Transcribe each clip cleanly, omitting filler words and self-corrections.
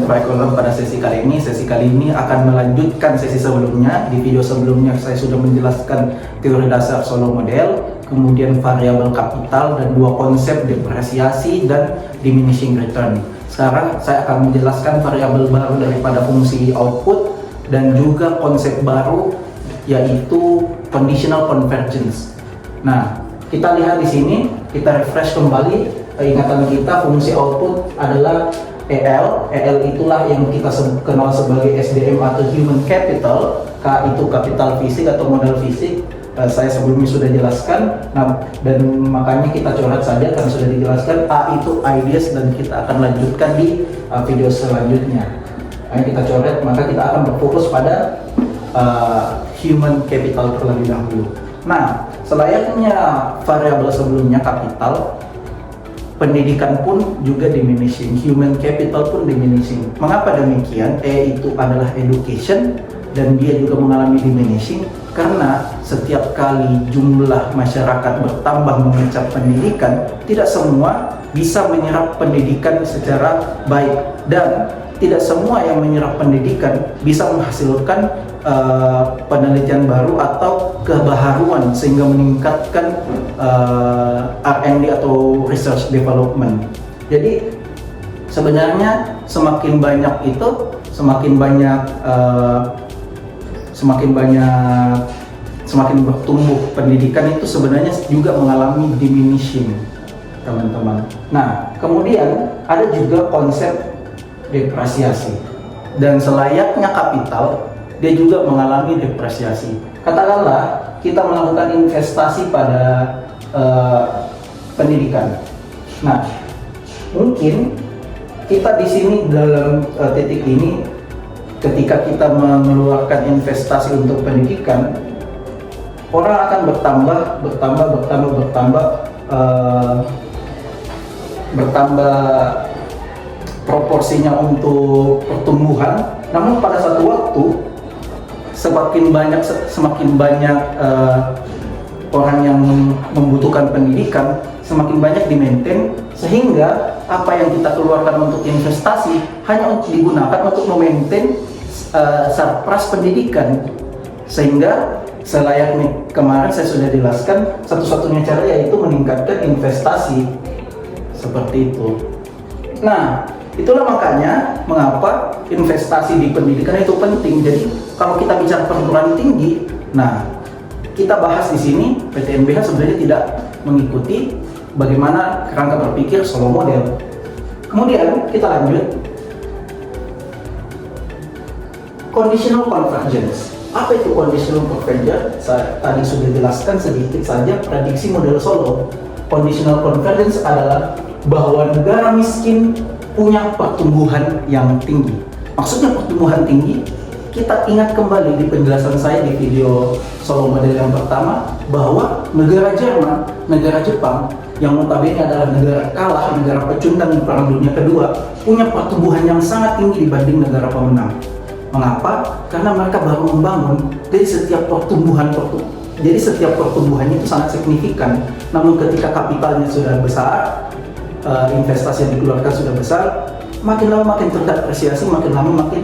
curriculum pada sesi kali ini. Sesi kali ini akan melanjutkan sesi sebelumnya. Di video sebelumnya saya sudah menjelaskan teori dasar Solow model, kemudian variabel kapital, dan dua konsep depresiasi dan diminishing return. Sekarang saya akan menjelaskan variabel baru daripada fungsi output dan juga konsep baru yaitu conditional convergence. Nah, kita lihat di sini, kita refresh kembali ingatan kita. Fungsi output adalah EL. EL itulah yang kita kenal sebagai SDM atau human capital. K itu kapital fisik atau modal fisik. Saya sebelumnya sudah jelaskan, dan makanya kita coret saja karena sudah dijelaskan. A itu ideas, dan kita akan lanjutkan di video selanjutnya. Kita coret, maka kita akan berfokus pada human capital terlebih dahulu. Nah, selayaknya variabel sebelumnya kapital, pendidikan pun juga diminishing, human capital pun diminishing. Mengapa demikian? E itu adalah education, dan dia juga mengalami diminishing karena setiap kali jumlah masyarakat bertambah mengecap pendidikan, tidak semua bisa menyerap pendidikan secara baik, dan tidak semua yang menyerap pendidikan bisa menghasilkan penelitian baru atau kebaharuan sehingga meningkatkan R&D atau research development. Jadi sebenarnya semakin banyak bertumbuh pendidikan itu sebenarnya juga mengalami diminishing, teman-teman. Nah, kemudian ada juga konsep depresiasi, dan selayaknya kapital dia juga mengalami depresiasi. Katakanlah kita melakukan investasi pada pendidikan. Nah, mungkin kita di sini dalam titik ini, ketika kita mengeluarkan investasi untuk pendidikan, orang akan bertambah proporsinya untuk pertumbuhan. Namun pada satu waktu semakin banyak orang yang membutuhkan pendidikan, semakin banyak di-maintain, sehingga apa yang kita keluarkan untuk investasi hanya untuk digunakan untuk memaintain surplus pendidikan. Sehingga selayaknya kemarin saya sudah jelaskan, satu-satunya cara yaitu meningkatkan investasi seperti itu. Nah, itulah makanya mengapa investasi di pendidikan itu penting. Jadi kalau kita bicara perguruan tinggi, nah kita bahas di sini PTNBH sebenarnya tidak mengikuti bagaimana kerangka berpikir Solow model. Kemudian kita lanjut, conditional convergence. Apa itu conditional convergence? Saya tadi sudah jelaskan sedikit saja prediksi model Solow. Conditional convergence adalah bahwa negara miskin punya pertumbuhan yang tinggi. Maksudnya pertumbuhan tinggi, kita ingat kembali di penjelasan saya di video Solow model yang pertama, bahwa negara Jerman, negara Jepang, yang notabene adalah negara kalah, negara pecundang di Perang Dunia Kedua, punya pertumbuhan yang sangat tinggi dibanding negara pemenang. Mengapa? Karena mereka baru membangun, jadi setiap pertumbuhannya itu sangat signifikan. Namun ketika kapitalnya sudah besar, investasi yang dikeluarkan sudah besar, makin lama makin terdepresiasi, makin lama makin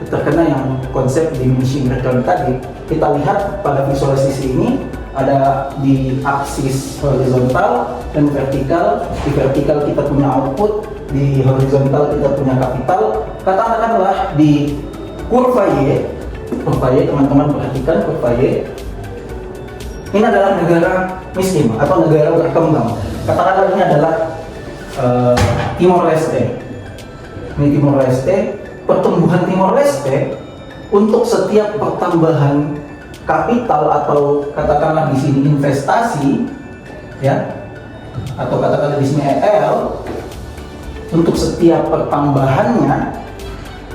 terkena yang konsep diminishing return tadi. Kita lihat pada visualisasi ini, ada di aksis horizontal dan vertikal. Di vertikal kita punya output, di horizontal kita punya kapital. Katakanlah di kurva Y, teman-teman perhatikan kurva Y, ini adalah negara miskin atau negara berkembang. Katakanlah ini adalah Timor Leste. Ini Timor Leste. Pertumbuhan Timor Leste untuk setiap pertambahan kapital atau katakanlah di sini investasi, ya, atau katakanlah di sini EL, untuk setiap pertambahannya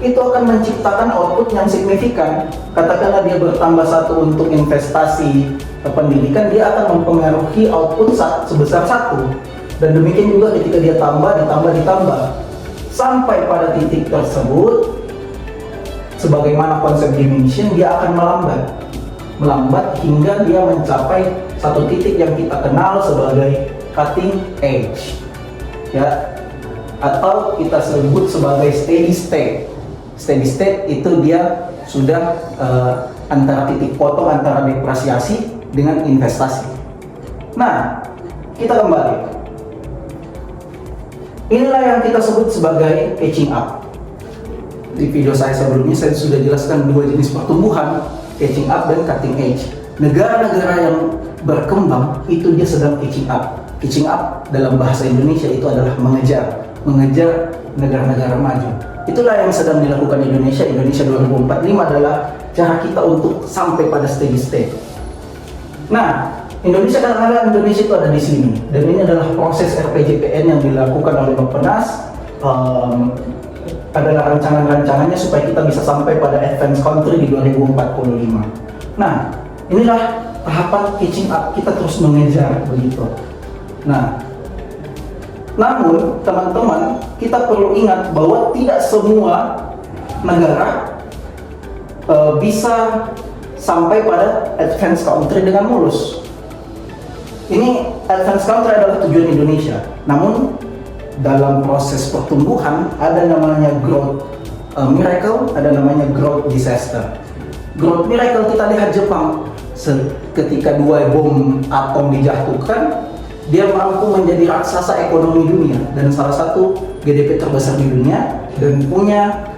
itu akan menciptakan output yang signifikan. Katakanlah dia bertambah 1 untuk investasi pendidikan, dia akan mempengaruhi output sebesar 1. Dan demikian juga ketika dia ditambah sampai pada titik tersebut, sebagaimana konsep diminishing, dia akan melambat hingga dia mencapai satu titik yang kita kenal sebagai cutting edge, ya, atau kita sebut sebagai steady state. steady state itu dia sudah antara titik potong antara depresiasi dengan investasi. Nah, kita kembali. Inilah yang kita sebut sebagai catching up. Di video saya sebelumnya saya sudah jelaskan dua jenis pertumbuhan, catching up dan cutting edge. Negara-negara yang berkembang itu dia sedang catching up. Catching up dalam bahasa Indonesia itu adalah mengejar negara-negara maju. Itulah yang sedang dilakukan Indonesia 2045 adalah cara kita untuk sampai pada steady state. Nah, kadang-kadang Indonesia itu ada di sini, dan ini adalah proses RPJPN yang dilakukan oleh Bappenas. Adalah rancangan-rancangannya supaya kita bisa sampai pada advance country di 2045. Nah, inilah tahapan catching up, kita terus mengejar begitu. Nah, namun teman-teman, kita perlu ingat bahwa tidak semua negara bisa sampai pada advance country dengan mulus. Ini advance country adalah tujuan Indonesia. Namun dalam proses pertumbuhan ada namanya growth miracle, ada namanya growth disaster. Growth miracle kita lihat Jepang, ketika 2 bom atom dijatuhkan, dia mampu menjadi raksasa ekonomi dunia dan salah satu GDP terbesar di dunia, dan punya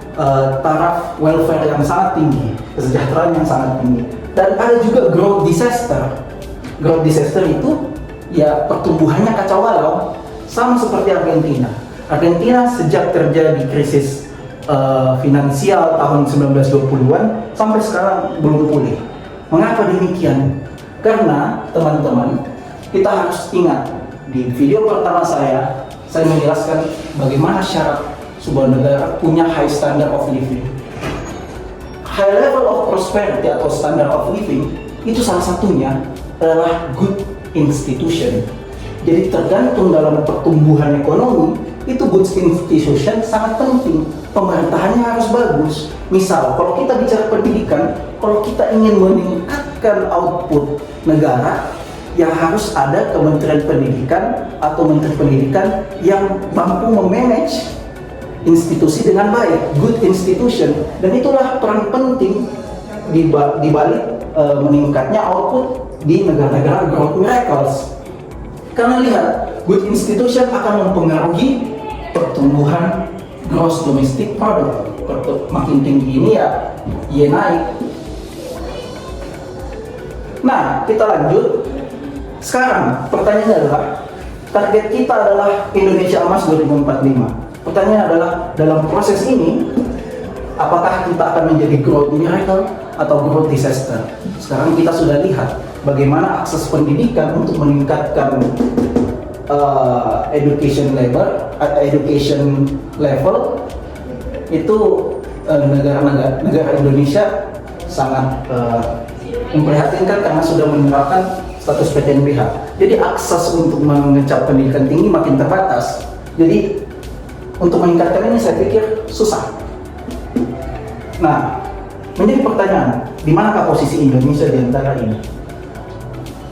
taraf welfare yang sangat tinggi, kesejahteraan yang sangat tinggi. Dan ada juga growth disaster. Growth disaster itu ya pertumbuhannya kacau balau, sama seperti Argentina. Argentina sejak terjadi krisis finansial tahun 1920-an sampai sekarang belum pulih. Mengapa demikian? Karena teman-teman, kita harus ingat, di video pertama saya menjelaskan bagaimana syarat sebuah negara punya high standard of living. High level of prosperity atau standard of living itu salah satunya adalah good institution. Jadi tergantung dalam pertumbuhan ekonomi, itu good institution sangat penting. Pemerintahannya harus bagus. Misal, kalau kita bicara pendidikan, kalau kita ingin meningkatkan output negara, ya harus ada Kementerian Pendidikan atau Menteri Pendidikan yang mampu memanage institusi dengan baik, good institution. Dan itulah peran penting di balik meningkatnya output di negara-negara growth miracles. Karena lihat, good institution akan mempengaruhi pertumbuhan gross domestic product. Makin tinggi ini ya naik. Nah, kita lanjut. Sekarang pertanyaannya adalah, target kita adalah Indonesia Emas 2045. Pertanyaannya adalah, dalam proses ini apakah kita akan menjadi growth miracle atau growth disaster? Sekarang kita sudah lihat bagaimana akses pendidikan untuk meningkatkan education level itu negara Indonesia sangat memprihatinkan karena sudah menerapkan status PTNBH. Jadi akses untuk mengecap pendidikan tinggi makin terbatas. Jadi untuk meningkatkan ini saya pikir susah. Nah, menjadi pertanyaan, di manakah posisi Indonesia di antara ini?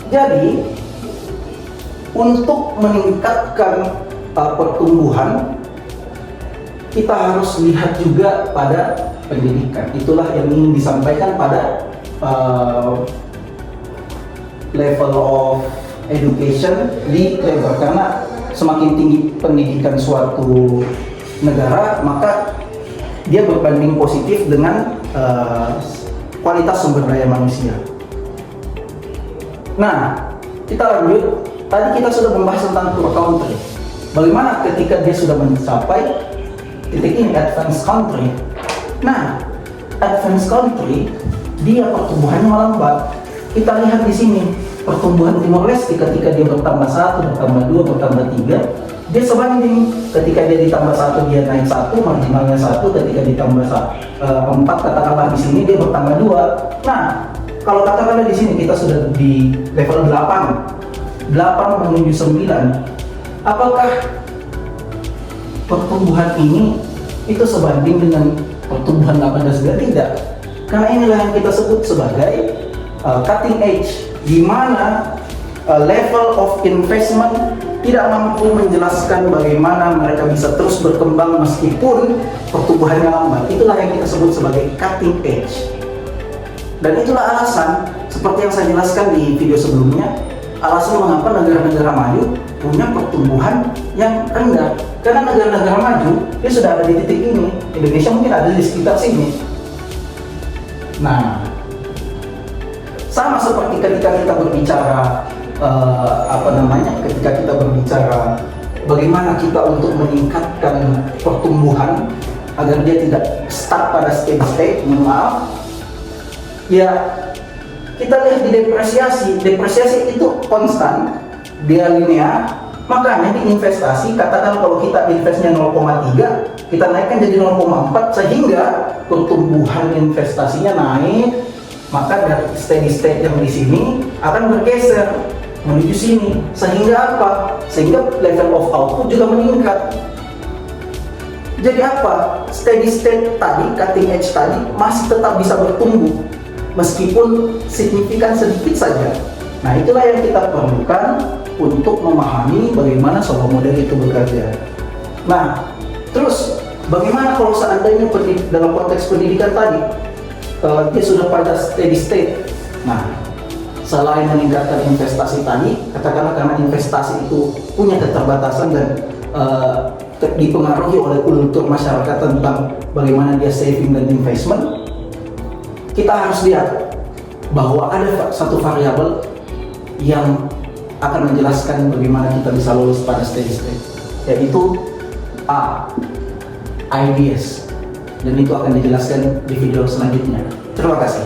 Jadi, untuk meningkatkan pertumbuhan, kita harus lihat juga pada pendidikan. Itulah yang ingin disampaikan pada level of education di labor, karena semakin tinggi pendidikan suatu negara, maka dia berbanding positif dengan kualitas sumber daya manusia. Nah, kita lanjut. Tadi kita sudah membahas tentang poor country. Bagaimana ketika dia sudah mencapai titik ini, advanced country. Nah, advanced country dia pertumbuhannya melambat. Kita lihat di sini pertumbuhan Timor Leste ketika dia bertambah 1, bertambah 2, bertambah 3, dia sebanding. Ketika dia ditambah 1 dia naik 1, marginalnya 1, ketika ditambah 4 katakanlah di sini dia bertambah 2. Nah, kalau katakanlah di sini kita sudah di level 8 menuju 9, apakah pertumbuhan ini itu sebanding dengan pertumbuhan 18? Tidak. Karena inilah yang kita sebut sebagai cutting edge, di mana level of investment tidak mampu menjelaskan bagaimana mereka bisa terus berkembang meskipun pertumbuhannya lambat. Itulah yang kita sebut sebagai cutting edge. Dan itulah alasan, seperti yang saya jelaskan di video sebelumnya, alasan mengapa negara-negara maju punya pertumbuhan yang rendah. Karena negara-negara maju, dia sudah ada di titik ini. Indonesia mungkin ada di sekitar sini. Nah, sama seperti ketika kita berbicara ketika kita berbicara bagaimana kita untuk meningkatkan pertumbuhan agar dia tidak stuck pada steady state, ya kita lihat di depresiasi itu konstan, dia linear. Makanya di investasi, katakan kalau kita investnya 0,3, kita naikkan jadi 0,4 sehingga pertumbuhan investasinya naik. Maka dari steady state yang di sini akan bergeser menuju sini, sehingga apa? Sehingga level of output juga meningkat. Jadi apa? Steady state tadi, cutting edge tadi masih tetap bisa bertumbuh meskipun signifikan sedikit saja. Nah, itulah yang kita perlukan untuk memahami bagaimana Solow model itu bekerja. Nah, terus bagaimana kalau seandainya dalam konteks pendidikan tadi dia sudah pada steady state? Nah, selain meningkatkan investasi tadi, katakanlah karena investasi itu punya keterbatasan dan dipengaruhi oleh kultur masyarakat tentang bagaimana dia saving dan investment, kita harus lihat bahwa ada satu variabel yang akan menjelaskan bagaimana kita bisa lulus pada steady state, yaitu IDS, dan itu akan dijelaskan di video selanjutnya. Terima kasih.